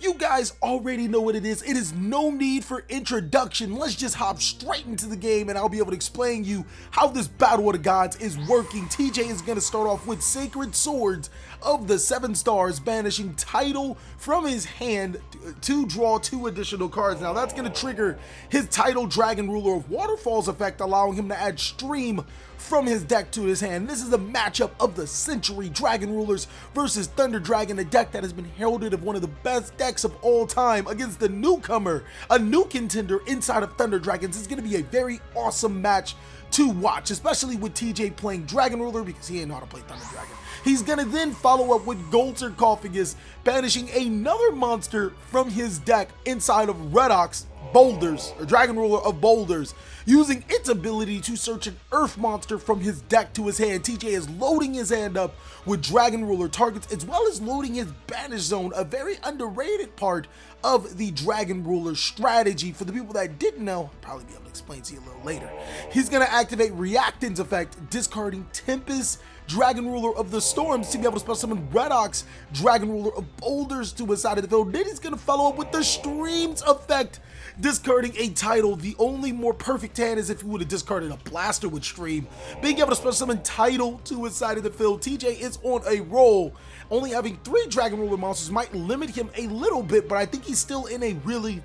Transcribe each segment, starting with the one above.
You guys already know what it is. It is no need for introduction. Let's just hop straight into the game and I'll be able to explain you how this Battle of the Gods is working. TJ is going to start off with Sacred Swords of the 7 stars, banishing Title from his hand to draw 2 additional cards. Now that's going to trigger his Title Dragon Ruler of Waterfalls effect, allowing him to add Stream from his deck to his hand. This is a matchup of the Century Dragon Rulers versus Thunder Dragon, a deck that has been heralded of one of the best decks of all time against the newcomer, a new contender inside of Thunder Dragons. It's going to be a very awesome match to watch, especially with TJ playing Dragon Ruler because he ain't know how to play Thunder Dragon. He's going to then follow up with Gold Sarcophagus, banishing another monster from his deck inside of Redox Boulders, or Dragon Ruler of Boulders, using its ability to search an Earth monster from his deck to his hand. TJ is loading his hand up with Dragon Ruler targets, as well as loading his Banish Zone, a very underrated part of the Dragon Ruler strategy. For the people that didn't know, I'll probably be able to explain to you a little later. He's going to activate Reactance effect, discarding Tempest, Dragon Ruler of the Storms, to be able to spell summon Redox, Dragon Ruler of Boulders, to his side of the field. Then he's going to follow up with the Streams effect, discarding a Title. The only more perfect hand is if he would have discarded a Blaster with Stream. Being able to spell summon Title to his side of the field. TJ is on a roll. Only having 3 Dragon Ruler monsters might limit him a little bit, but I think he's still in a really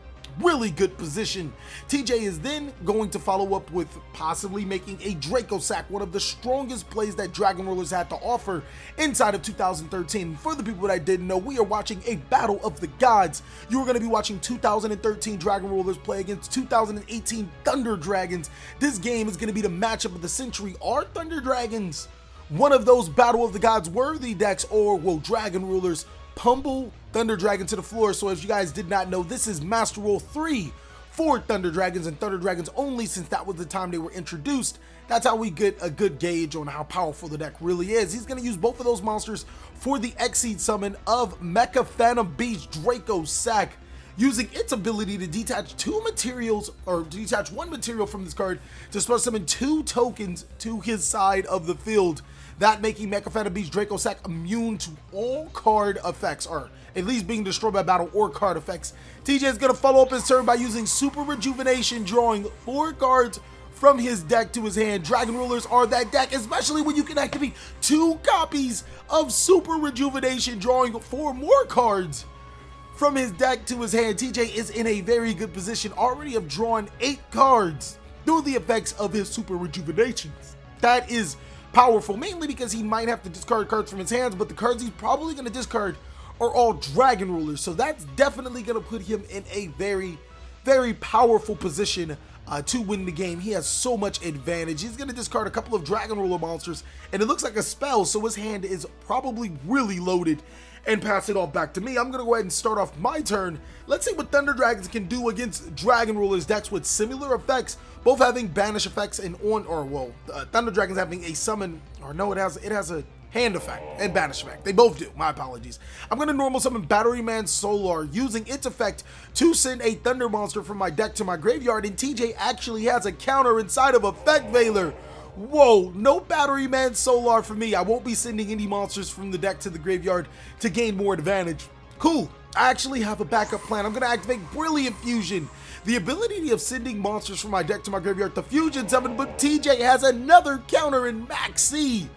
good position. TJ is then going to follow up with possibly making a Draco Sack, one of the strongest plays that Dragon Rulers had to offer inside of 2013. For the people that didn't know, we are watching a Battle of the Gods. You're going to be watching 2013 Dragon Rulers play against 2018 Thunder Dragons. This game is going to be the matchup of the century. Are Thunder Dragons one of those Battle of the Gods worthy decks, or will Dragon Rulers pummel Thunder Dragon to the floor? So if you guys did not know, this is Master Roll 3 for Thunder Dragons, and Thunder Dragons only, since that was the time they were introduced. That's how we get a good gauge on how powerful the deck really is. He's going to use both of those monsters for the Exceed summon of Mecha Phantom Beast Draco Sack, using its ability to detach 2 materials, or detach 1 material from this card to spell summon 2 tokens to his side of the field. That making Mecha Phantom Beast Draco Sack immune to all card effects, or at least being destroyed by battle or card effects. TJ is going to follow up his turn by using Super Rejuvenation, drawing 4 cards from his deck to his hand. Dragon Rulers are that deck, especially when you can activate 2 copies of Super Rejuvenation, drawing 4 more cards from his deck to his hand. TJ is in a very good position, already have drawn 8 cards through the effects of his Super Rejuvenations. That is powerful, mainly because he might have to discard cards from his hands, but the cards he's probably going to discard are all Dragon Rulers, so that's definitely going to put him in a very powerful position to win the game. He has so much advantage. He's going to discard a couple of Dragon Ruler monsters, and it looks like a spell, so his hand is probably really loaded, and pass it off back to me. I'm going to go ahead and start off my turn. Let's see what Thunder Dragons can do against Dragon Rulers decks with similar effects, both having banish effects and Thunder Dragons having a summon, or no, it has a hand effect and banish effect. They both do. My apologies. I'm going to normal summon Batteryman Solar, using its effect to send a Thunder monster from my deck to my graveyard, and TJ actually has a counter inside of Effect Veiler. Whoa, no Batteryman Solar for me. I won't be sending any monsters from the deck to the graveyard to gain more advantage. Cool. I actually have a backup plan. I'm going to activate Brilliant Fusion, the ability of sending monsters from my deck to my graveyard to Fusion Summon, but TJ has another counter in Maxi.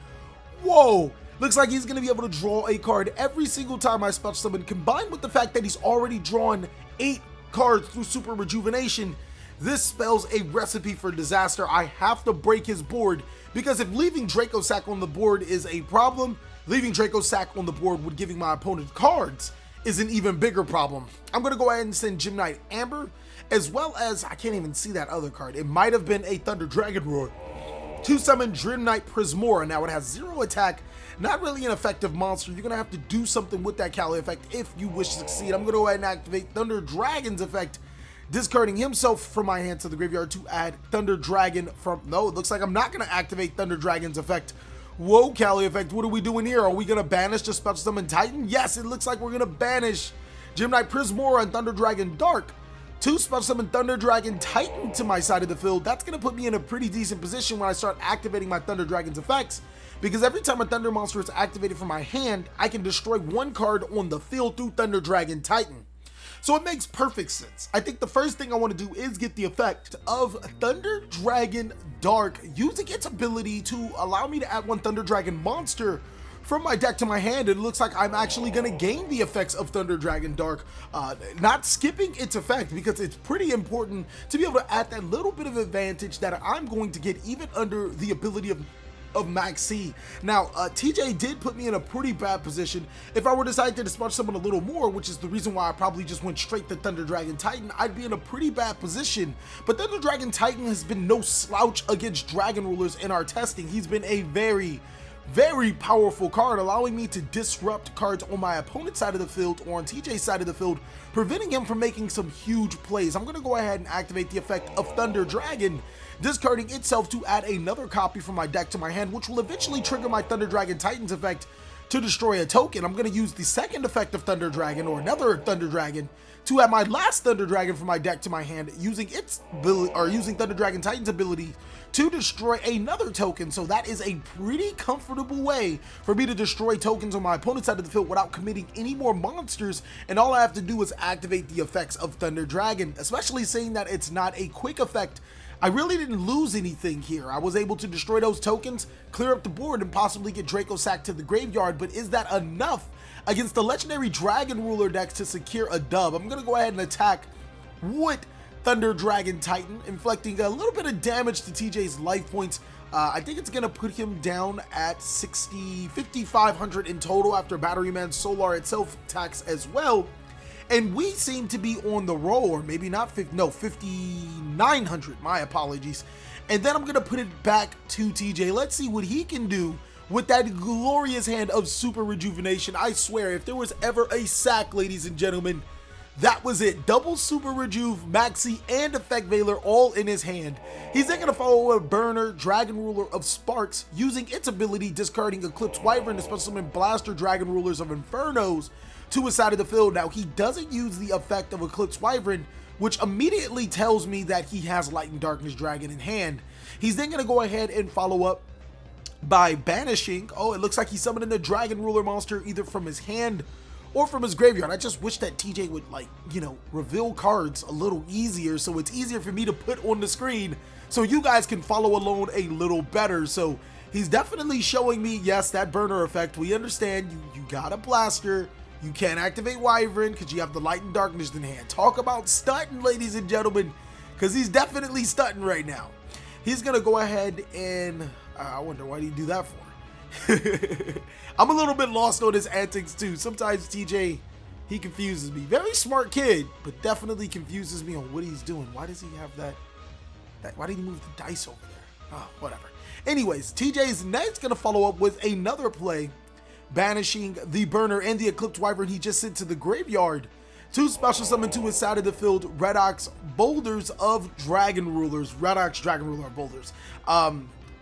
Whoa. Looks like he's going to be able to draw a card every single time I Special Summon, combined with the fact that he's already drawn 8 cards through Super Rejuvenation. This spells a recipe for disaster. I have to break his board, because if leaving Draco Sack on the board is a problem, leaving Draco Sack on the board with giving my opponent cards is an even bigger problem. I'm going to go ahead and send Gem Knight Amber, as well as, I can't even see that other card. It might have been a Thunder Dragon Roar, to summon Dream Knight Prismora. Now it has 0 attack, not really an effective monster. You're going to have to do something with that TheCaliEffect if you wish to succeed. I'm going to go ahead and activate Thunder Dragon's effect, discarding himself from my hand to the graveyard to add Thunder Dragon from, no, it looks like I'm not going to activate Thunder Dragon's effect. Whoa, TheCaliEffect, what are we doing here? Are we going to banish the Special Summon Titan? Yes, it looks like we're going to banish Gem Knight Prismora and Thunder Dragon Dark to Special Summon Thunder Dragon Titan to my side of the field. That's going to put me in a pretty decent position when I start activating my Thunder Dragon's effects, because every time a Thunder monster is activated from my hand, I can destroy 1 card on the field through Thunder Dragon Titan. So it makes perfect sense. I think the first thing I want to do is get the effect of Thunder Dragon Dark, using its ability to allow me to add one Thunder Dragon monster from my deck to my hand. It looks like I'm actually going to gain the effects of Thunder Dragon Dark, not skipping its effect, because it's pretty important to be able to add that little bit of advantage that I'm going to get even under the ability of Max C. Now, TJ did put me in a pretty bad position. If I were to decide to dispatch someone a little more, which is the reason why I probably just went straight to Thunder Dragon Titan, I'd be in a pretty bad position. But Thunder Dragon Titan has been no slouch against Dragon Rulers in our testing. He's been a very powerful card, allowing me to disrupt cards on my opponent's side of the field or on TJ's side of the field, preventing him from making some huge plays. I'm going to go ahead and activate the effect of Thunder Dragon, discarding itself to add another copy from my deck to my hand, which will eventually trigger my Thunder Dragon Titan's effect to destroy a token. I'm going to use the second effect of Thunder Dragon, or another Thunder Dragon, to add my last Thunder Dragon from my deck to my hand, using its ability, or using Thunder Dragon Titan's ability to destroy another token. So that is a pretty comfortable way for me to destroy tokens on my opponent's side of the field without committing any more monsters, and all I have to do is activate the effects of Thunder Dragon. Especially seeing that it's not a quick effect, I really didn't lose anything here. I was able to destroy those tokens, clear up the board, and possibly get Draco sacked to the graveyard, but is that enough against the legendary Dragon Ruler decks to secure a dub? I'm going to go ahead and attack with Thunder Dragon Titan, inflicting a little bit of damage to TJ's life points. I think it's going to put him down at 5,500 in total after Battery Man Solar itself attacks as well. And we seem to be on the roll, or maybe not, 5,900, my apologies. And then I'm going to put it back to TJ. Let's see what he can do with that glorious hand of Super Rejuvenation. I swear, if there was ever a sack, ladies and gentlemen, that was it. Double Super Rejuve, Maxi, and Effect Veiler all in his hand. He's then going to follow a Burner, Dragon Ruler of Sparks, using its ability, discarding Eclipse Wyvern, Special Summon Blaster Dragon Rulers of Infernos to his side of the field. Now, he doesn't use the effect of Eclipse Wyvern, which immediately tells me that he has Light and Darkness Dragon in hand. He's then going to go ahead and follow up by banishing, it looks like he's summoning the Dragon Ruler monster either from his hand or from his graveyard. I just wish that TJ would, reveal cards a little easier, so it's easier for me to put on the screen so you guys can follow along a little better. So he's definitely showing me, yes, that burner effect. We understand you got a blaster. You can't activate Wyvern because you have the Light and Darkness in hand. Talk about stunting, ladies and gentlemen, because he's definitely stunting right now. He's going to go ahead and, I wonder why did he do that for? I'm a little bit lost on his antics too. Sometimes TJ, he confuses me. Very smart kid, but definitely confuses me on what he's doing. Why does he have that why did he move the dice over there? Oh, whatever. Anyways, TJ's next going to follow up with another play, banishing the Burner and the Eclipse Wyvern he just sent to the graveyard to special summon to his side of the field Redox Boulders of Dragon Rulers. Redox Dragon Ruler Boulders.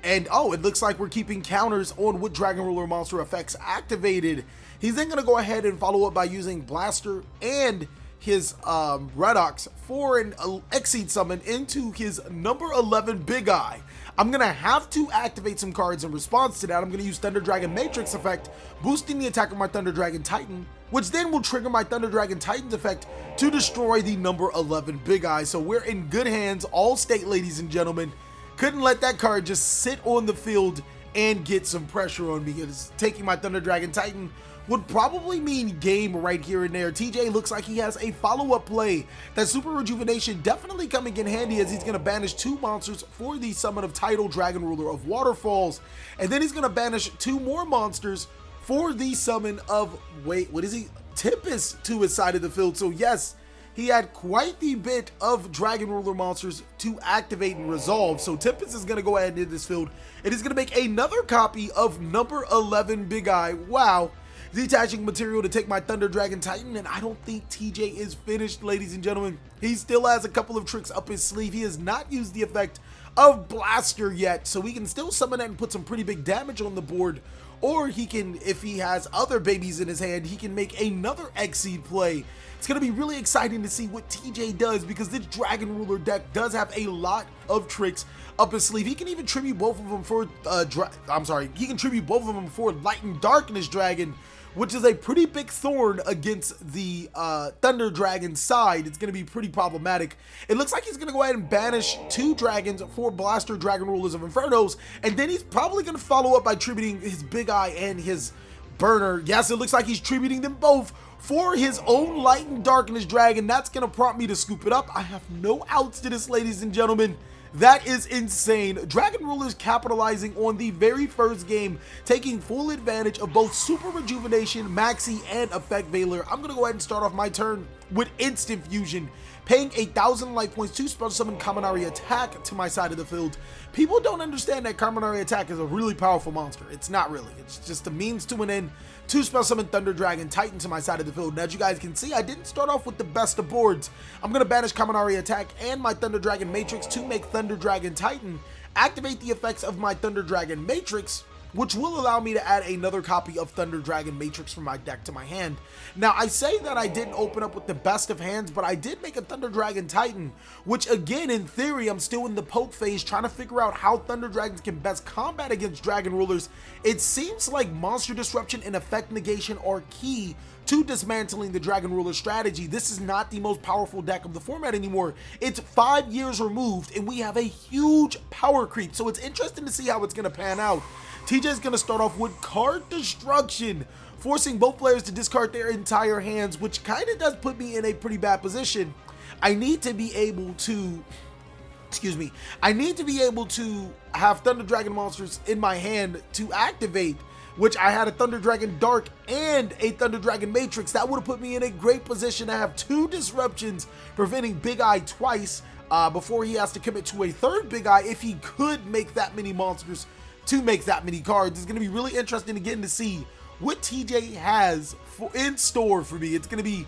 And it looks like we're keeping counters on what Dragon Ruler monster effects activated. He's then going to go ahead and follow up by using Blaster and his Redox for an Exceed summon into his number 11 Big Eye. I'm going to have to activate some cards in response to that. I'm going to use Thunder Dragon Matrix effect, boosting the attack of my Thunder Dragon Titan, which then will trigger my Thunder Dragon Titan's effect to destroy the number 11 Big Eye. So we're in good hands, all state, ladies and gentlemen. Couldn't let that card just sit on the field and get some pressure on me, because taking my Thunder Dragon Titan would probably mean game right here and there. TJ looks like he has a follow-up play. That Super Rejuvenation definitely coming in handy, as he's going to banish 2 monsters for the summon of Tidal Dragon Ruler of Waterfalls. And then he's going to banish 2 more monsters for the summon of, Tempest to his side of the field. So yes, he had quite the bit of Dragon Ruler monsters to activate and resolve. So Tempest is going to go ahead into this field, and he's going to make another copy of number 11 Big Eye. Wow. Detaching material to take my Thunder Dragon Titan, and I don't think TJ is finished, ladies and gentlemen. He still has a couple of tricks up his sleeve. He has not used the effect of Blaster yet, so he can still summon that and put some pretty big damage on the board. Or he can, if he has other babies in his hand, he can make another Exceed play. It's going to be really exciting to see what TJ does, because this Dragon Ruler deck does have a lot of tricks up his sleeve. He can even tribute both of them for, he can tribute both of them for Light and Darkness Dragon, which is a pretty big thorn against the Thunder Dragon side. It's going to be pretty problematic. It looks like he's going to go ahead and banish 2 dragons, 4 Blaster Dragon Rulers of Infernos, and then he's probably going to follow up by tributing his Big Eye and his Burner. Yes, it looks like he's tributing them both for his own Light and Darkness Dragon. That's going to prompt me to scoop it up. I have no outs to this, ladies and gentlemen. That is insane. Dragon Rulers capitalizing on the very first game, taking full advantage of both Super Rejuvenation, Maxi, and Effect Veiler. I'm going to go ahead and start off my turn with Instant Fusion, paying 1,000 life points to special summon Kaminari Attack to my side of the field. People don't understand that Kaminari Attack is a really powerful monster. It's not really. It's just a means to an end to special summon Thunder Dragon Titan to my side of the field. And as you guys can see, I didn't start off with the best of boards. I'm going to banish Kaminari Attack and my Thunder Dragon Matrix to make Thunder Dragon Titan, activate the effects of my Thunder Dragon Matrix, which will allow me to add another copy of Thunder Dragon Matrix from my deck to my hand. Now, I say that I didn't open up with the best of hands, but I did make a Thunder Dragon Titan, which again, in theory, I'm still in the poke phase, trying to figure out how Thunder Dragons can best combat against Dragon Rulers. It seems like Monster Disruption and Effect Negation are key to dismantling the Dragon Ruler strategy. This is not the most powerful deck of the format anymore. It's 5 years removed, and we have a huge power creep, so it's interesting to see how it's going to pan out. TJ is going to start off with Card Destruction, forcing both players to discard their entire hands, which kind of does put me in a pretty bad position. I need to be able to, I need to be able to have Thunder Dragon monsters in my hand to activate, which I had a Thunder Dragon Dark and a Thunder Dragon Matrix. That would have put me in a great position to have 2 disruptions, preventing Big Eye twice before he has to commit to a third Big Eye if he could make that many monsters to make that many cards. It's going to be really interesting again to see what TJ has in store for me. It's going to be,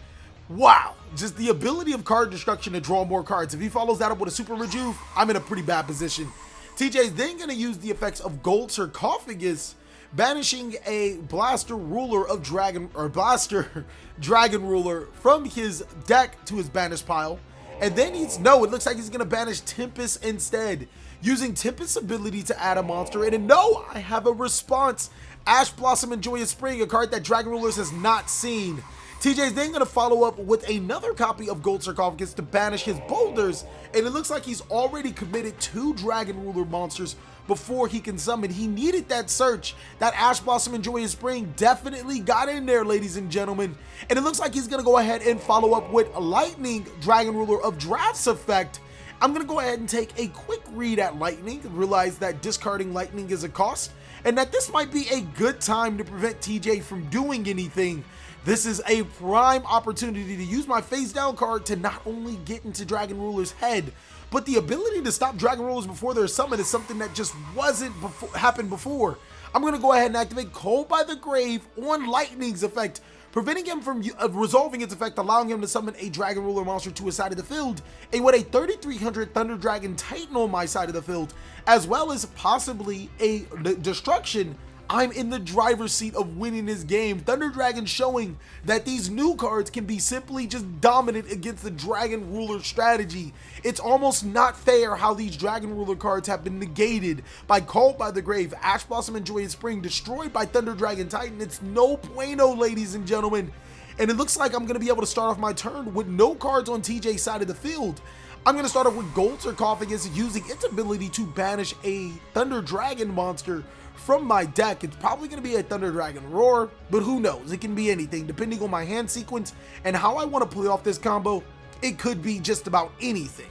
wow, just the ability of Card Destruction to draw more cards. If he follows that up with a Super Rejuve, I'm in a pretty bad position. TJ is then going to use the effects of Gold Sarcophagus, banishing a Blaster Ruler of Dragon, or Blaster Dragon Ruler from his deck to his banish pile. And then it looks like he's going to banish Tempest instead, using Tempest's ability to add a monster. And no, I have a response. Ash Blossom and Joyous Spring, a card that Dragon Rulers has not seen. TJ is then going to follow up with another copy of Gold Sarcophagus to banish his boulders. And it looks like he's already committed 2 Dragon Ruler monsters before he can summon. He needed that search. That Ash Blossom and Joyous Spring definitely got in there, ladies and gentlemen. And it looks like he's going to go ahead and follow up with Lightning Dragon Ruler of Draft's effect. I'm going to go ahead and take a quick read at Lightning, realize that discarding Lightning is a cost, and that this might be a good time to prevent TJ from doing anything. This is a prime opportunity to use my face down card to not only get into Dragon Ruler's head, but the ability to stop Dragon Rulers before they're summoned is something that just wasn't happened before. I'm going to go ahead and activate Cold by the Grave on Lightning's effect, preventing him from resolving its effect, allowing him to summon a Dragon Ruler monster to his side of the field, and with a 3,300 Thunder Dragon Titan on my side of the field, as well as possibly a Destruction, I'm in the driver's seat of winning this game. Thunder Dragon showing that these new cards can be simply just dominant against the Dragon Ruler strategy. It's almost not fair how these Dragon Ruler cards have been negated by Called by the Grave, Ash Blossom and Joyous Spring, destroyed by Thunder Dragon Titan. It's no bueno, ladies and gentlemen. And it looks like I'm going to be able to start off my turn with no cards on TJ's side of the field. I'm going to start off with Gold Sarcophagus, using its ability to banish a Thunder Dragon monster from my deck. It's probably going to be a Thunder Dragon Roar, but who knows? It can be anything depending on my hand sequence and how I want to play off this combo. It could be just about anything.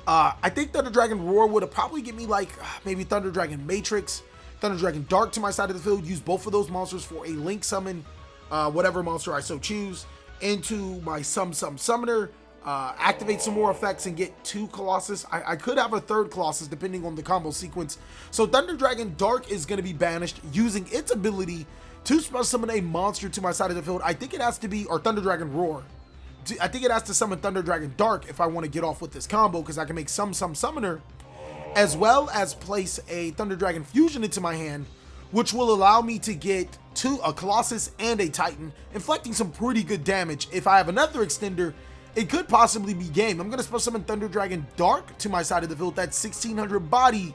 I think Thunder Dragon Roar would have probably get me like maybe Thunder Dragon Matrix, Thunder Dragon Dark to my side of the field, use both of those monsters for a link summon, whatever monster I so choose, into my Summoner, activate some more effects and get 2 Colossus. I could have a 3rd Colossus depending on the combo sequence. So Thunder Dragon Dark is going to be banished, using its ability to special summon a monster to my side of the field. I think it has to be, or Thunder Dragon Roar. I think it has to summon Thunder Dragon Dark if I want to get off with this combo, because I can make some Summoner, as well as place a Thunder Dragon Fusion into my hand, which will allow me to get a Colossus and a Titan, inflicting some pretty good damage. If I have another extender, it could possibly be game. I'm going to special summon Thunder Dragon Dark to my side of the field. That 1600 body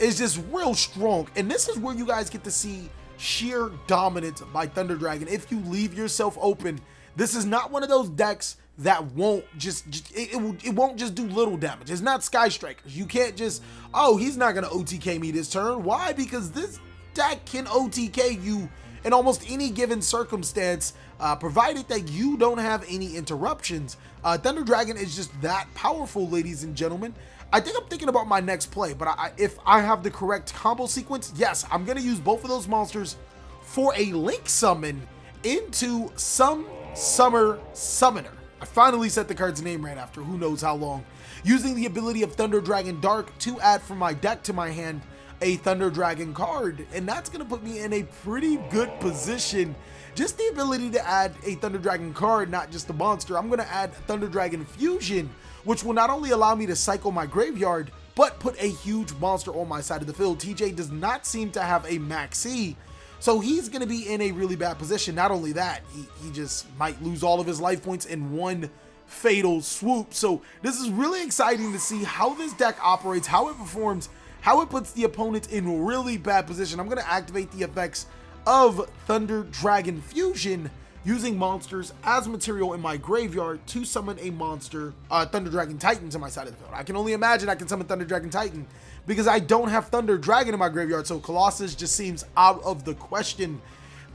is just real strong. And this is where you guys get to see sheer dominance by Thunder Dragon. If you leave yourself open, this is not one of those decks that won't it won't just do little damage. It's not Sky Strikers. You can't just, oh, he's not gonna OTK me this turn. Why? Because this deck can OTK you in almost any given circumstance, provided that you don't have any interruptions. Thunder Dragon is just that powerful, ladies and gentlemen. I think I'm thinking about my next play, but if I have the correct combo sequence, yes, I'm gonna use both of those monsters for a link summon into some Summer Summoner. I finally said the card's name right after who knows how long. Using the ability of Thunder Dragon Dark to add from my deck to my hand a Thunder Dragon card, and that's going to put me in a pretty good position. Just the ability to add a Thunder Dragon card, not just the monster. I'm going to add Thunder Dragon Fusion, which will not only allow me to cycle my graveyard, but put a huge monster on my side of the field. TJ does not seem to have a maxi, so he's going to be in a really bad position. Not only that, he just might lose all of his life points in one fatal swoop. So this is really exciting to see how this deck operates, how it performs, how it puts the opponent in really bad position. I'm going to activate the effects of Thunder Dragon Fusion using monsters as material in my graveyard to summon a monster, Thunder Dragon Titan, to my side of the field. I can only imagine I can summon Thunder Dragon Titan because I don't have Thunder Dragon in my graveyard, so Colossus just seems out of the question,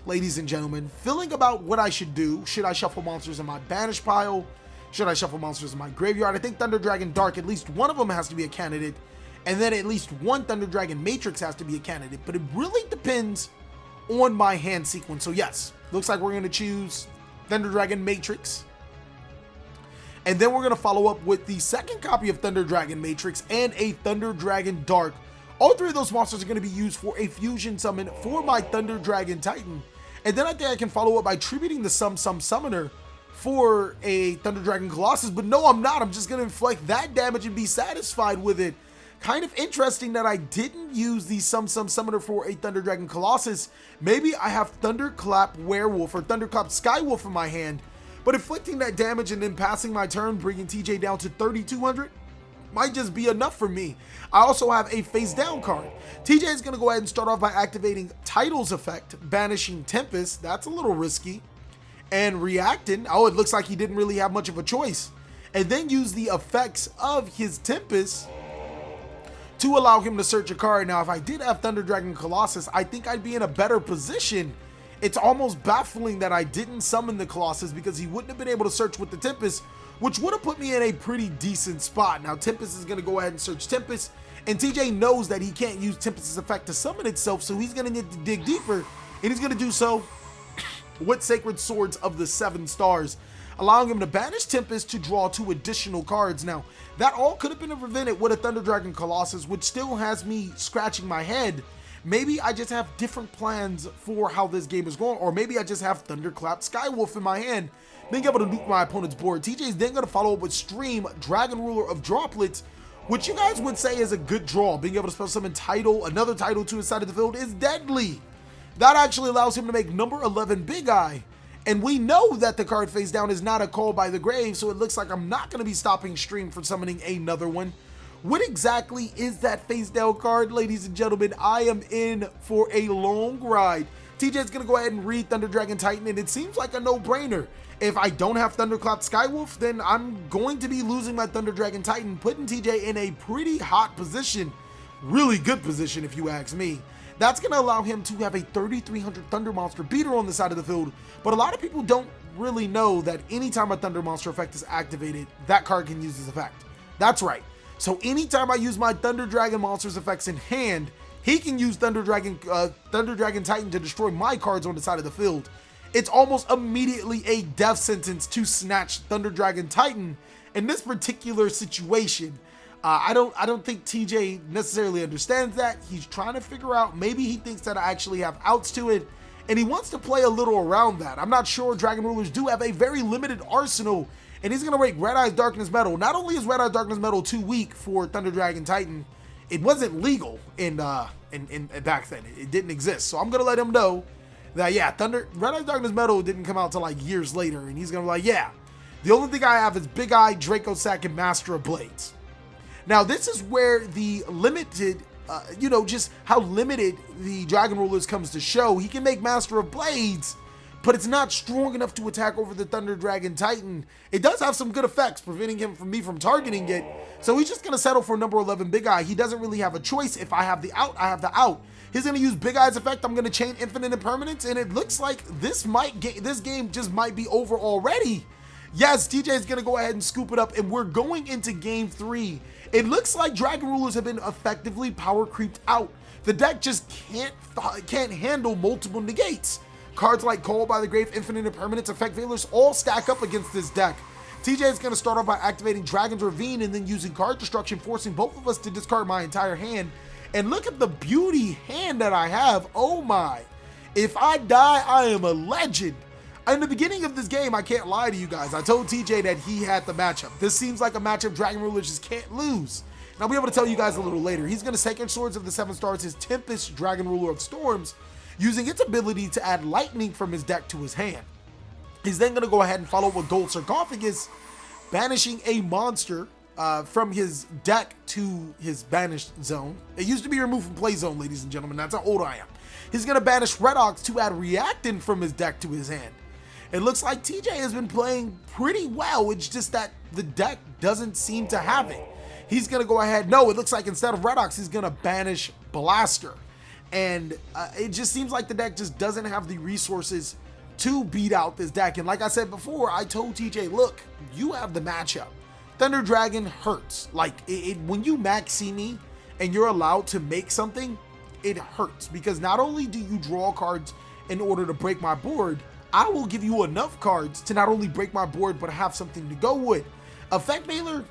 ladies and gentlemen. Feeling about what I should do. Should I shuffle monsters in my banish pile? Should I shuffle monsters in my graveyard? I think Thunder Dragon Dark, at least one of them has to be a candidate, and then at least one Thunder Dragon Matrix has to be a candidate, but it really depends on my hand sequence. So yes, looks like we're going to choose Thunder Dragon Matrix. And then we're going to follow up with the second copy of Thunder Dragon Matrix and a Thunder Dragon Dark. All three of those monsters are going to be used for a fusion summon for my Thunder Dragon Titan. And then I think I can follow up by tributing the Summoner for a Thunder Dragon Colossus. But no, I'm not. I'm just going to inflict that damage and be satisfied with it. Kind of interesting that I didn't use the Summoner for a Thunder Dragon Colossus. Maybe I have Thunderclap Werewolf or Thunderclap Skywolf in my hand, but inflicting that damage and then passing my turn, bringing TJ down to 3,200 might just be enough for me. I also have a face down card. TJ is going to go ahead and start off by activating Title's effect, banishing Tempest. That's a little risky. And reacting, oh, it looks like he didn't really have much of a choice. And then use the effects of his Tempest to allow him to search a card. Now, if I did have Thunder Dragon Colossus, I think I'd be in a better position. It's almost baffling that I didn't summon the Colossus because he wouldn't have been able to search with the Tempest, which would have put me in a pretty decent spot. Now, Tempest is going to go ahead and search Tempest, and TJ knows that he can't use Tempest's effect to summon itself, so he's going to need to dig deeper, and he's going to do so with Sacred Swords of the 7 Stars, allowing him to banish Tempest to draw 2 additional cards. Now, that all could have been prevented with a Thunder Dragon Colossus, which still has me scratching my head. Maybe I just have different plans for how this game is going, or maybe I just have Thunderclap Skywolf in my hand, being able to nuke my opponent's board. TJ is then going to follow up with Stream Dragon Ruler of Droplets, which you guys would say is a good draw. Being able to special summon another title to his side of the field is deadly. That actually allows him to make number 11 Big Eye. And we know that the card face down is not a call by the grave, so it looks like I'm not going to be stopping Stream from summoning another one. What exactly is that face down card, ladies and gentlemen? I am in for a long ride. TJ is going to go ahead and read Thunder Dragon Titan, and it seems like a no-brainer. If I don't have Thunderclap Skywolf, then I'm going to be losing my Thunder Dragon Titan, putting TJ in a pretty hot position. Really good position, if you ask me. That's going to allow him to have a 3,300 Thunder Monster beater on the side of the field, but a lot of people don't really know that anytime a Thunder Monster effect is activated, that card can use this effect. That's right. So anytime I use my Thunder Dragon Monster's effects in hand, he can use Thunder Dragon Titan to destroy my cards on the side of the field. It's almost immediately a death sentence to snatch Thunder Dragon Titan in this particular situation. I don't think TJ necessarily understands that. He's trying to figure out, maybe he thinks that I actually have outs to it, and he wants to play a little around that. I'm not sure. Dragon Rulers do have a very limited arsenal, and he's going to rake Red Eyes Darkness Metal. Not only is Red Eyes Darkness Metal too weak for Thunder Dragon Titan, it wasn't legal in back then. It didn't exist. So I'm going to let him know that, yeah, Red Eyes Darkness Metal didn't come out till like years later, and he's going to be like, yeah, the only thing I have is Big Eye, Draco Sack, and Master of Blades. Now, this is where the limited you know, just how limited the Dragon Rulers comes to show. He can make Master of Blades, but it's not strong enough to attack over the Thunder Dragon Titan. It does have some good effects, preventing him from targeting it. So he's just going to settle for number 11 Big Eye. He doesn't really have a choice. If I have the out, I have the out. He's going to use Big Eye's effect. I'm going to chain Infinite Impermanence, and it looks like this game just might be over already. Yes, TJ is going to go ahead and scoop it up, and we're going into game 3. It looks like Dragon Rulers have been effectively power creeped out. The deck just can't handle multiple negates. Cards like Call by the Grave, Infinite Impermanence, Effect Veilers all stack up against this deck. TJ is going to start off by activating Dragon's Ravine and then using card destruction, forcing both of us to discard my entire hand. And look at the beauty hand that I have. Oh my. If I die, I am a legend. In the beginning of this game, I can't lie to you guys. I told TJ that he had the matchup. This seems like a matchup Dragon Rulers just can't lose. And I'll be able to tell you guys a little later. He's going to Sacred Swords of the 7 Stars, his Tempest Dragon Ruler of Storms, using its ability to add lightning from his deck to his hand. He's then going to go ahead and follow with Gold Sarcophagus, banishing a monster from his deck to his banished zone. It used to be removed from play zone, ladies and gentlemen. That's how old I am. He's going to banish Redox to add Reactant from his deck to his hand. It looks like TJ has been playing pretty well. It's just that the deck doesn't seem to have it. He's going to go ahead. No, it looks like instead of Redox, he's going to banish Blaster. And it just seems like the deck just doesn't have the resources to beat out this deck. And like I said before, I told TJ, look, you have the matchup. Thunder Dragon hurts. Like, when you max see me and you're allowed to make something, it hurts. Because not only do you draw cards in order to break my board, I will give you enough cards to not only break my board, but have something to go with. Effect Veiler,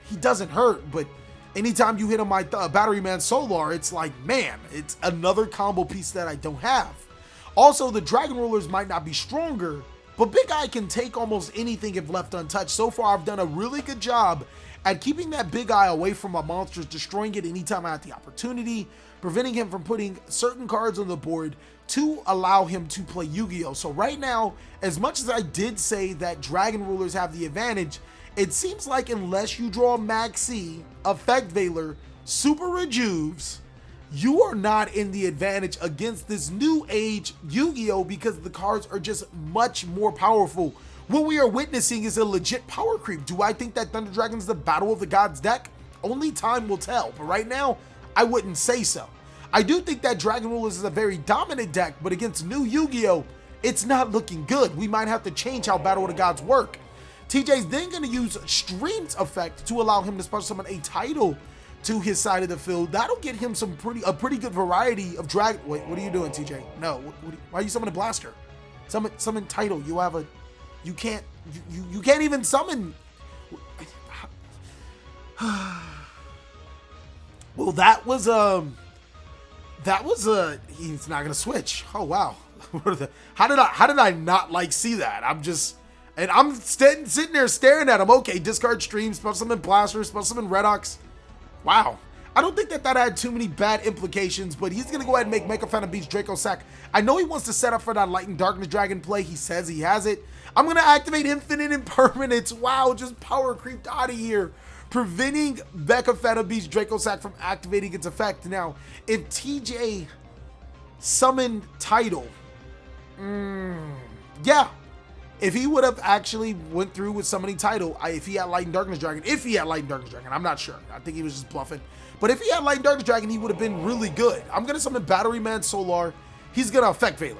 he doesn't hurt, but anytime you hit on my Battery Man Solar, it's like, man, it's another combo piece that I don't have. Also, the Dragon Rulers might not be stronger, but Big Eye can take almost anything if left untouched. So far, I've done a really good job at keeping that Big Eye away from my monsters, destroying it anytime I had the opportunity, preventing him from putting certain cards on the board to allow him to play Yu-Gi-Oh! So right now, as much as I did say that Dragon Rulers have the advantage, it seems like unless you draw Maxi, Effect Veiler, Super Rejuves, you are not in the advantage against this new age Yu-Gi-Oh! Because the cards are just much more powerful. What we are witnessing is a legit power creep. Do I think that Thunder Dragon is the Battle of the Gods deck? Only time will tell, but right now, I wouldn't say so. I do think that Dragon Rulers is a very dominant deck, but against new Yu-Gi-Oh! It's not looking good. We might have to change how Battle of the Gods work. TJ's then going to use Stream's effect to allow him to special summon a title to his side of the field. That'll get him a pretty good variety of Dragon. Wait, what are you doing, TJ? No, why are you summoning Blaster? Summon title. You can't even summon. Well, that was he's not gonna switch. Oh wow. How did I not see that? I'm sitting there staring at him. Okay, discard Stream, special summon Blaster, special summon Redox. Wow. I don't think that had too many bad implications, but he's gonna go ahead and make Mecha Phantom Beast Draco Sack. I know he wants to set up for that Light and Darkness Dragon play. He says he has it. I'm gonna activate Infinite Impermanence. Wow, just power creeped out of here, preventing Mecha Phantom Beast Draco Sack from activating its effect. Now, if TJ summoned title, yeah. If he would have actually went through with summoning title, if he had Light and Darkness Dragon, I'm not sure. I think he was just bluffing. But if he had Light and Darkness Dragon, he would have been really good. I'm going to summon Battery Man Solar. He's going to Effect Veiler.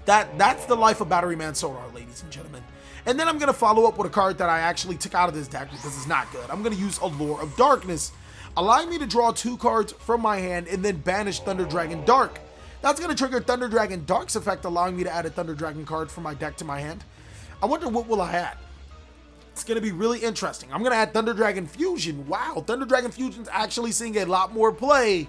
That's the life of Battery Man Solar, ladies and gentlemen. And then I'm going to follow up with a card that I actually took out of this deck because it's not good. I'm going to use Allure of Darkness, allowing me to draw 2 cards from my hand and then banish Thunder Dragon Dark. That's going to trigger Thunder Dragon Dark's effect, allowing me to add a Thunder Dragon card from my deck to my hand. I wonder what will I add. It's going to be really interesting. I'm going to add Thunder Dragon Fusion. Wow, Thunder Dragon Fusion's actually seeing a lot more play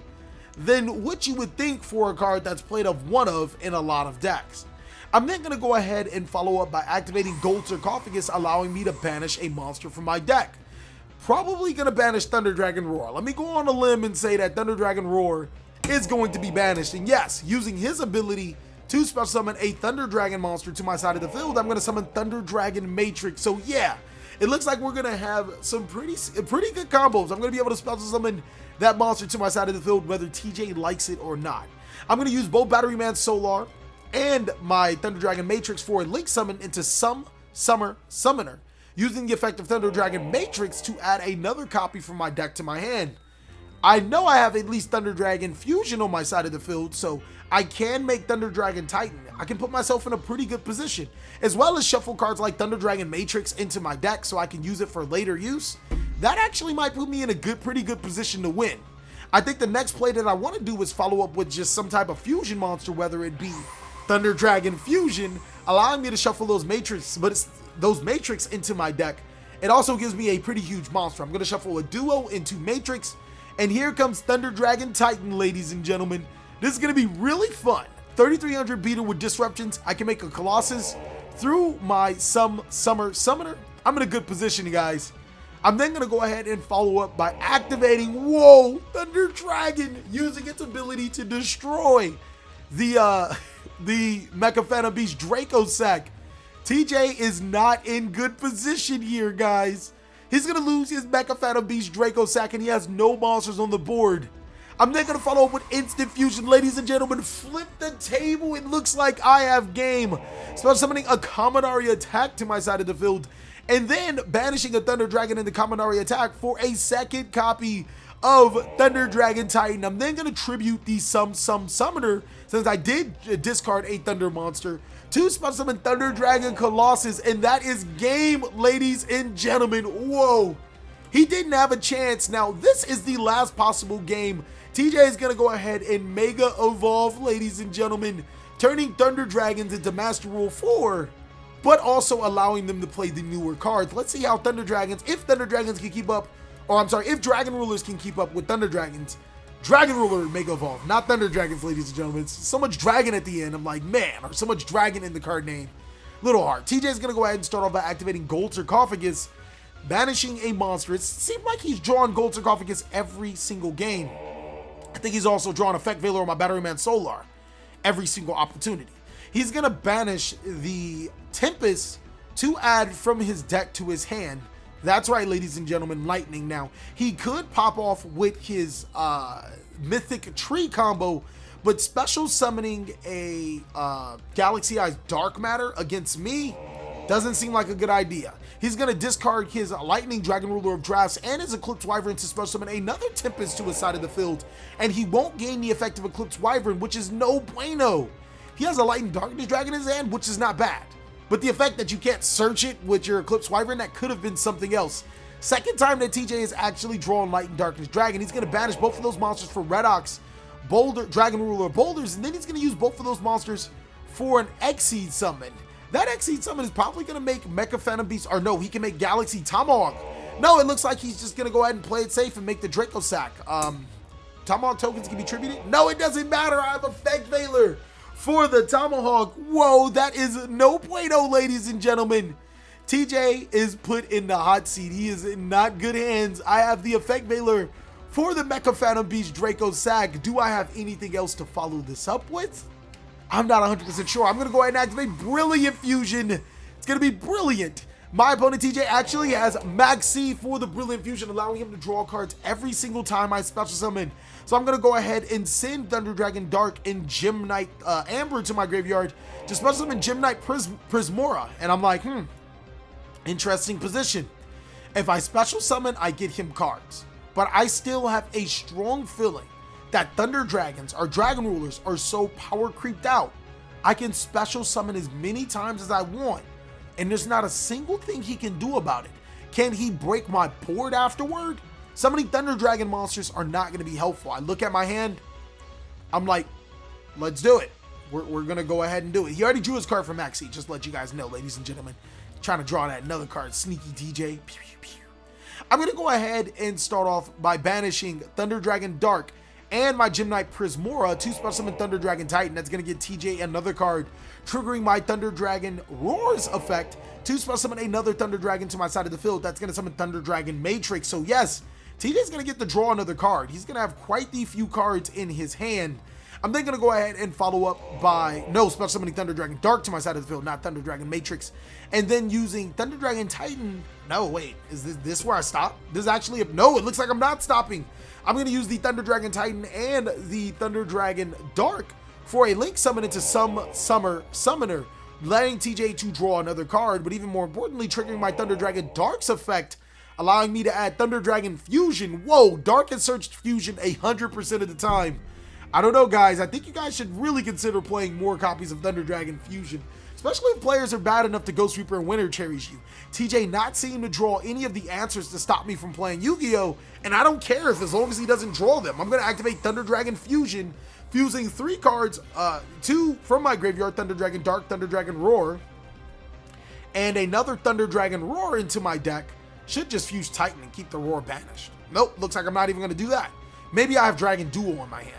than what you would think for a card that's played one of in a lot of decks. I'm then going to go ahead and follow up by activating Gold Sarcophagus, allowing me to banish a monster from my deck. Probably going to banish Thunder Dragon Roar. Let me go on a limb and say that Thunder Dragon Roar is going to be banished. And yes, using his ability to special summon a Thunder Dragon monster to my side of the field, I'm going to summon Thunder Dragon Matrix. So yeah, it looks like we're gonna have some pretty good combos. I'm gonna be able to special summon that monster to my side of the field, whether TJ likes it or not. I'm gonna use both Batteryman Solar and my Thunder Dragon Matrix for a link summon into Summer Summoner, using the effect of Thunder Dragon Matrix to add another copy from my deck to my hand. I know I have at least Thunder Dragon Fusion on my side of the field, so I can make Thunder Dragon Titan. I can put myself in a pretty good position, as well as shuffle cards like Thunder Dragon Matrix into my deck so I can use it for later use. That actually might put me in a pretty good position to win. I think the next play that I want to do is follow up with just some type of fusion monster, whether it be Thunder Dragon Fusion, allowing me to shuffle those Matrix into my deck. It also gives me a pretty huge monster. I'm going to shuffle a Duel into Matrix, and here comes Thunder Dragon Titan, ladies and gentlemen. This is going to be really fun. 3300 beater with disruptions. I can make a Colossus through my Summer Summoner. I'm in a good position, guys. I'm then going to go ahead and follow up by activating, Thunder Dragon, using its ability to destroy the Mecha Phantom Beast Draco Sack. TJ is not in good position here, guys. He's going to lose his Mecha Phantom Beast Draco Sack, and he has no monsters on the board. I'm then going to follow up with Instant Fusion, ladies and gentlemen. Flip the table. It looks like I have game. Special summoning a Kaminari Attack to my side of the field, and then banishing a Thunder Dragon into Kaminari Attack for a second copy of Thunder Dragon Titan. I'm then going to tribute the Summoner, since I did discard a Thunder monster, to special summon Thunder Dragon Colossus, and that is game, ladies and gentlemen. Whoa. He didn't have a chance. Now, this is the last possible game. TJ is going to go ahead and Mega Evolve, ladies and gentlemen, turning Thunder Dragons into Master Rule 4, but also allowing them to play the newer cards. Let's see how Thunder Dragons, if Thunder Dragons can keep up, or I'm sorry, if Dragon Rulers can keep up with Thunder Dragons. Dragon Ruler Mega Evolve, not Thunder Dragons, ladies and gentlemen. It's so much dragon at the end. I'm like, man, or so much dragon in the card name. Little hard. TJ is going to go ahead and start off by activating Gold Sarcophagus, banishing a monster. It seems like he's drawn Gold Sarcophagus every single game. I think he's also drawn Effect Veiler on my Batteryman Solar every single opportunity. He's going to banish the Tempest to add from his deck to his hand. That's right, ladies and gentlemen, Lightning. Now, he could pop off with his Mythic Tree combo, but special summoning a Galaxy Eyes Dark Matter against me doesn't seem like a good idea. He's going to discard his Lightning Dragon Ruler of Drafts and his Eclipse Wyvern to special summon another Tempest to his side of the field, and he won't gain the effect of Eclipse Wyvern, which is no bueno. He has a Lightning Darkness Dragon in his hand, which is not bad. But the effect that you can't search it with your Eclipse Wyvern, that could have been something else. Second time that TJ is actually drawing Light and Darkness Dragon. He's going to banish both of those monsters for Redox, Boulder, Dragon Ruler Boulders, and then he's going to use both of those monsters for an Exceed summon. That Exceed summon is probably going to make Mecha Phantom Beast, or no, he can make Galaxy Tomahawk. No, it looks like he's just going to go ahead and play it safe and make the Draco Sack. Tomahawk tokens can be tributed? No, it doesn't matter. I have Effect Veiler for the Tomahawk. Whoa, that is no bueno, ladies and gentlemen. TJ is put in the hot seat. He is in not good hands. I have the Effect Veiler for the Mecha Phantom Beast Draco Sack. Do I have anything else to follow this up with? I'm not 100% sure. I'm going to go ahead and activate Brilliant Fusion. It's going to be brilliant. My opponent TJ actually has Max C for the Brilliant Fusion, allowing him to draw cards every single time I special summon. So I'm going to go ahead and send Thunder Dragon Dark and Gem Knight Amber to my graveyard to special summon Gem Knight Prismora. And I'm like, interesting position. If I special summon, I get him cards. But I still have a strong feeling that Thunder Dragons, or Dragon Rulers, are so power creeped out, I can special summon as many times as I want, and there's not a single thing he can do about it. Can he break my board afterward? Summoning Thunder Dragon monsters are not going to be helpful. I look at my hand, I'm like, let's do it. We're going to go ahead and do it. He already drew his card for Maxi, just to let you guys know, ladies and gentlemen. Trying to draw that another card, sneaky TJ. Pew, pew, pew. I'm going to go ahead and start off by banishing Thunder Dragon Dark and my Gem Knight Prismora to special summon Thunder Dragon Titan. That's going to get TJ another card, triggering my Thunder Dragon Roars effect to special summon another Thunder Dragon to my side of the field. That's going to summon Thunder Dragon Matrix. So yes, TJ's going to get to draw another card. He's going to have quite the few cards in his hand. I'm then going to go ahead and follow up by, no, special summoning Thunder Dragon Dark to my side of the field, not Thunder Dragon Matrix. And then using Thunder Dragon Titan. No, wait, is this where I stop? This is actually, no, it looks like I'm not stopping. I'm going to use the Thunder Dragon Titan and the Thunder Dragon Dark for a link summon into Summer Summoner, letting TJ to draw another card, but even more importantly, triggering my Thunder Dragon Dark's effect, allowing me to add Thunder Dragon Fusion. Whoa, Dark has searched Fusion 100% of the time. I don't know, guys. I think you guys should really consider playing more copies of Thunder Dragon Fusion, especially if players are bad enough to Ghost Reaper and Winter Cherries you. TJ not seeming to draw any of the answers to stop me from playing Yu-Gi-Oh! And I don't care if, as long as he doesn't draw them. I'm going to activate Thunder Dragon Fusion, fusing 3 cards, 2 from my graveyard, Thunder Dragon Dark, Thunder Dragon Roar, and another Thunder Dragon Roar into my deck. Should just fuse Titan and keep the Roar banished. Nope, looks like I'm not even going to do that. Maybe I have Dragon Duel in my hand.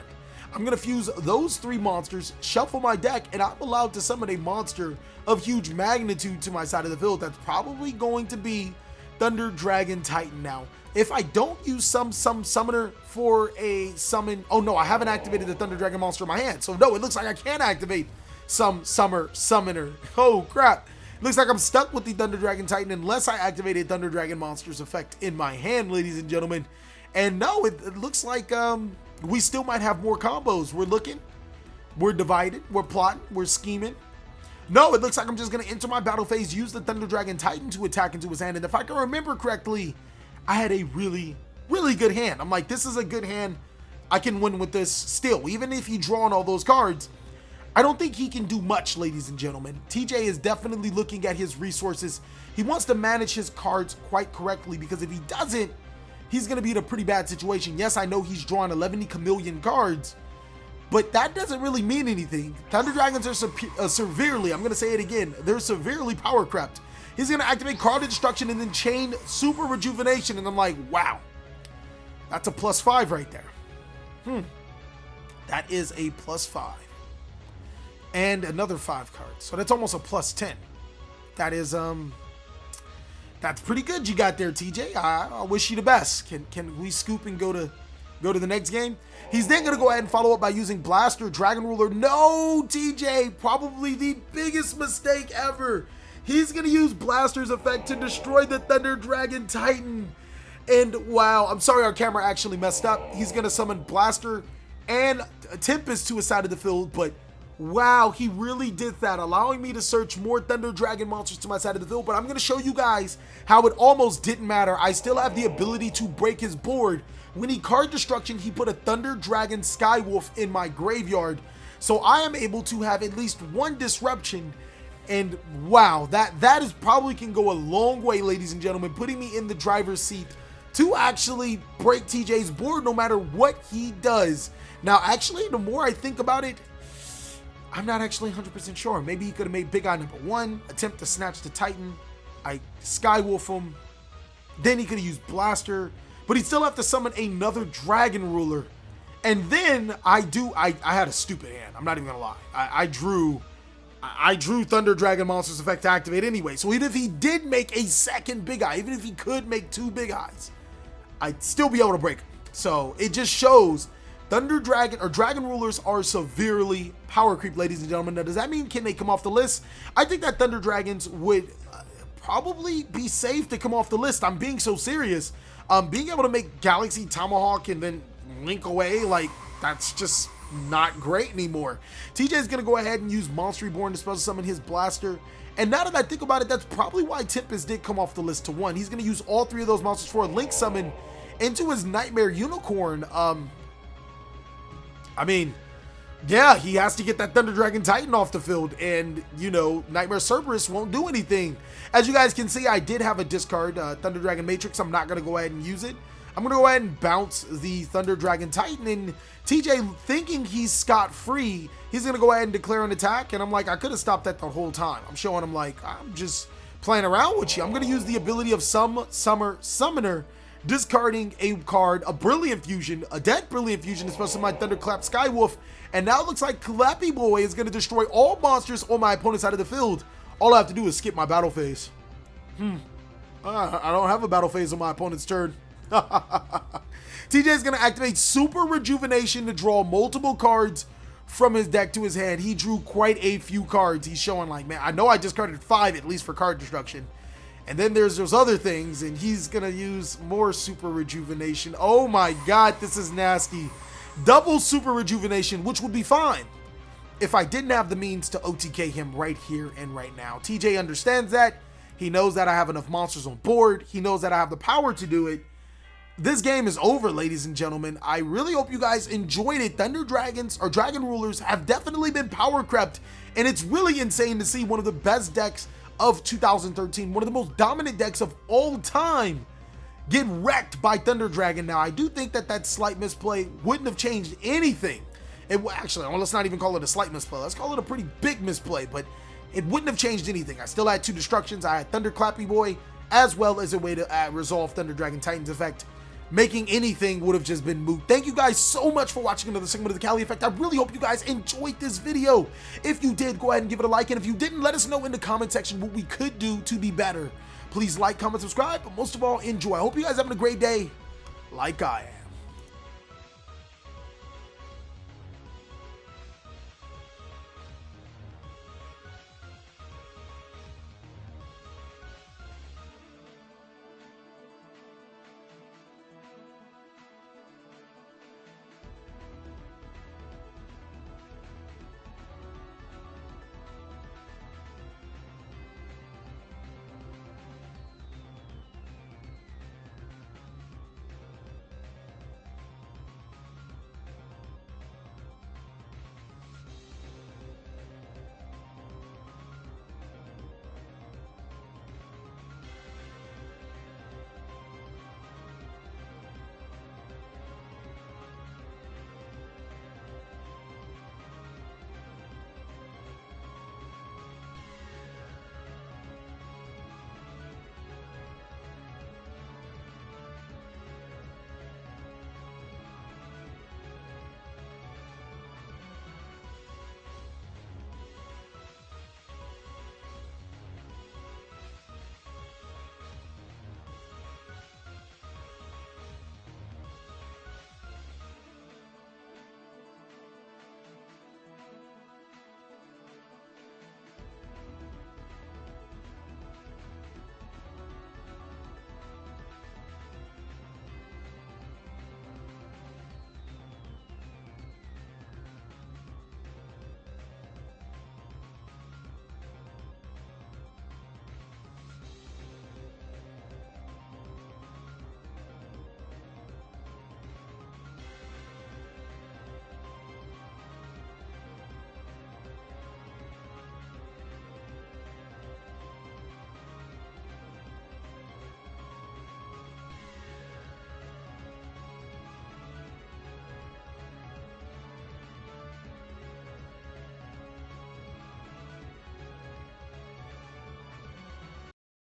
I'm going to fuse those 3 monsters, shuffle my deck, and I'm allowed to summon a monster of huge magnitude to my side of the field. That's probably going to be Thunder Dragon Titan now. If I don't use some summoner for a summon, oh no, I haven't activated the Thunder Dragon monster in my hand. So no, it looks like I can't activate some summoner. Oh crap. Looks like I'm stuck with the Thunder Dragon Titan unless I activated Thunder Dragon monster's effect in my hand, ladies and gentlemen. And no, it looks like we still might have more combos. We're looking, we're divided, we're plotting, we're scheming. No, it looks like I'm just going to enter my battle phase, use the Thunder Dragon Titan to attack into his hand. And if I can remember correctly, I had a really good hand. I'm like, this is a good hand. I can win with this still. Even if he drawn all those cards, I don't think he can do much, ladies and gentlemen. TJ is definitely looking at his resources. He wants to manage his cards quite correctly, because if he doesn't, he's going to be in a pretty bad situation. Yes, I know he's drawn 11 chameleon cards, but that doesn't really mean anything. Thunder Dragons are severely, I'm going to say it again, they're severely power crept. He's going to activate Card Destruction and then chain Super Rejuvenation, and I'm like, wow, that's a +5 right there. That is a +5. And another 5 cards. So that's almost a +10. That is, that's pretty good you got there, TJ. I wish you the best. Can we scoop and go to the next game? He's then going to go ahead and follow up by using Blaster, Dragon Ruler. No, TJ, probably the biggest mistake ever. He's going to use Blaster's effect to destroy the Thunder Dragon Titan. And wow, I'm sorry, our camera actually messed up. He's going to summon Blaster and Tempest to his side of the field, but wow, he really did that, allowing me to search more Thunder Dragon monsters to my side of the field. But I'm going to show you guys how it almost didn't matter. I still have the ability to break his board. When he card destruction, he put a Thunder Dragon Skywolf in my graveyard. So I am able to have at least 1 disruption. And wow, that is probably can go a long way, ladies and gentlemen, putting me in the driver's seat to actually break TJ's board no matter what he does. Now, actually, the more I think about it, I'm not actually 100% sure. Maybe he could have made Big Eye number 1, attempt to snatch the Titan, I Skywolf him, then he could have used Blaster, but he'd still have to summon another Dragon Ruler. And then I had a stupid hand. I'm not even gonna lie. I drew Thunder Dragon Monsters effect to activate anyway. So even if he did make a second Big Eye, even if he could make 2 Big Eyes, I'd still be able to break him. So it just shows Thunder Dragon or Dragon Rulers are severely power creep, ladies and gentlemen. Now, does that mean can they come off the list? I think that Thunder Dragons would probably be safe to come off the list. I'm being so serious. Being able to make Galaxy Tomahawk and then link away, like, that's just not great anymore. TJ is going to go ahead and use Monster Reborn to special summon his Blaster. And now that I think about it, that's probably why Tempest did come off the list to 1. He's going to use all 3 of those monsters for a link summon into his Nightmare Unicorn. I mean, yeah, he has to get that Thunder Dragon Titan off the field, and, you know, Nightmare Cerberus won't do anything. As you guys can see, I did have a discard, Thunder Dragon Matrix. I'm not going to go ahead and use it. I'm going to go ahead and bounce the Thunder Dragon Titan, and TJ, thinking he's scot-free, he's going to go ahead and declare an attack, and I'm like, I could have stopped that the whole time. I'm showing him, like, I'm just playing around with you. I'm going to use the ability of Summoner, discarding a card, a Brilliant Fusion, a dead Brilliant Fusion, especially my Thunderclap Skywolf, and now it looks like Clappy Boy is going to destroy all monsters on my opponent's side of the field. All I have to do is skip my battle phase. I don't have a battle phase on my opponent's turn. TJ is going to activate Super Rejuvenation to draw multiple cards from his deck to his hand. He drew quite a few cards. He's showing like, man, I know I discarded 5 at least for card destruction. And then there's those other things, and he's gonna use more super rejuvenation. Oh my god, this is nasty. Double super rejuvenation, which would be fine if I didn't have the means to OTK him right here and right now. TJ understands that. He knows that I have enough monsters on board. He knows that I have the power to do it. This game is over, ladies and gentlemen. I really hope you guys enjoyed it. Thunder Dragons, or Dragon Rulers, have definitely been power crept, and it's really insane to see one of the best decks of 2013, one of the most dominant decks of all time, get wrecked by Thunder Dragon. Now, I do think that that slight misplay wouldn't have changed anything. Actually, well, let's not even call it a slight misplay. Let's call it a pretty big misplay, but it wouldn't have changed anything. I still had 2 destructions. I had Thunder Clappy Boy, as well as a way to resolve Thunder Dragon Titan's effect. Making anything would have just been moot. Thank you guys so much for watching another segment of the Cali Effect. I really hope you guys enjoyed this video. If you did, go ahead and give it a like. And if you didn't, let us know in the comment section what we could do to be better. Please like, comment, subscribe, but most of all, enjoy. I hope you guys are having a great day like I am.